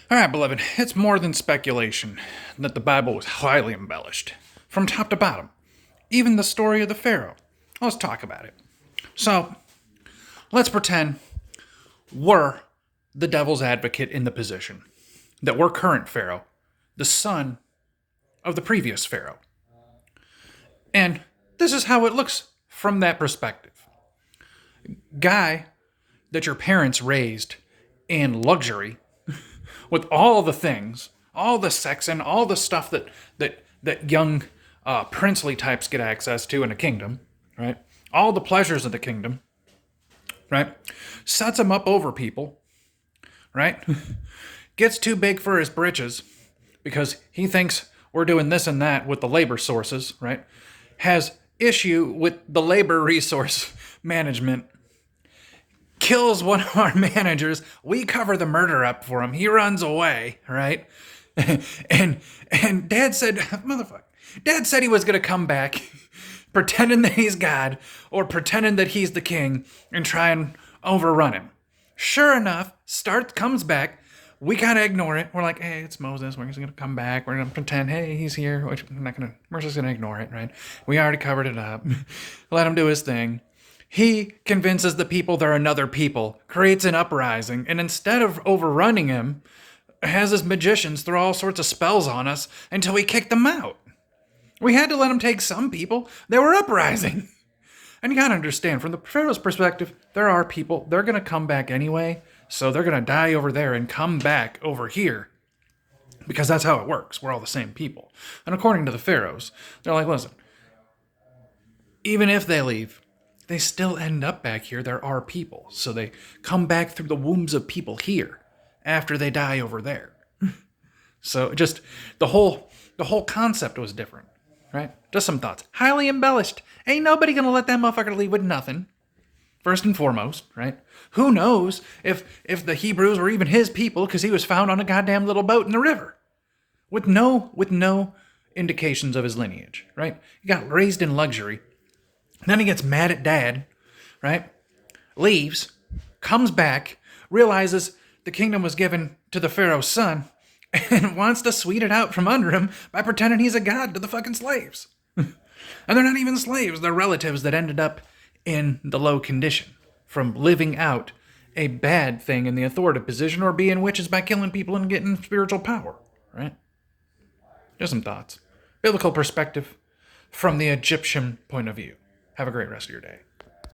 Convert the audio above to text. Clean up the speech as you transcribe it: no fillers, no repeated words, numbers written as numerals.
All right, beloved, it's more than speculation that the Bible was highly embellished, from top to bottom. Even the story of the Pharaoh. Let's talk about it. So, let's pretend we're the devil's advocate in the position, that we're current Pharaoh, the son of the previous Pharaoh. And this is how it looks from that perspective. Guy that your parents raised in luxury with all the things, all the sex and all the stuff that young princely types get access to in a kingdom, right? All the pleasures of the kingdom, right? Sets him up over people, right? Gets too big for his britches because he thinks we're doing this and that with the labor sources, right? Has issue with the labor resource management, kills one of our managers. We cover the murder up for him. He runs away, right? and Dad said, motherfucker, Dad said he was gonna come back, pretending that he's God or pretending that he's the king and try and overrun him. Sure enough, comes back. We kind of ignore it. We're like, hey, it's Moses. We're just going to come back. We're going to pretend, hey, he's here. We're just going to ignore it, right? We already covered it up. Let him do his thing. He convinces the people they're another people, creates an uprising, and instead of overrunning him, has his magicians throw all sorts of spells on us until we kick them out. We had to let him take some people. They were uprising. And you gotta understand, from the Pharaoh's perspective, there are people, they're gonna come back anyway, so they're gonna die over there and come back over here. Because that's how it works. We're all the same people. And according to the Pharaohs, they're like, listen, even if they leave, they still end up back here. There are people. So they come back through the wombs of people here after they die over there. So just the whole concept was different. Right? Just some thoughts. Highly embellished. Ain't nobody gonna let that motherfucker leave with nothing. First and foremost, right? Who knows if the Hebrews were even his people because he was found on a goddamn little boat in the river. With no indications of his lineage, right? He got raised in luxury. Then he gets mad at Dad, right? Leaves, comes back, realizes the kingdom was given to the Pharaoh's son, and wants to sweet it out from under him by pretending he's a god to the fucking slaves. And they're not even slaves, they're relatives that ended up in the low condition from living out a bad thing in the authoritative position or being witches by killing people and getting spiritual power, right? Just some thoughts. Biblical perspective from the Egyptian point of view. Have a great rest of your day.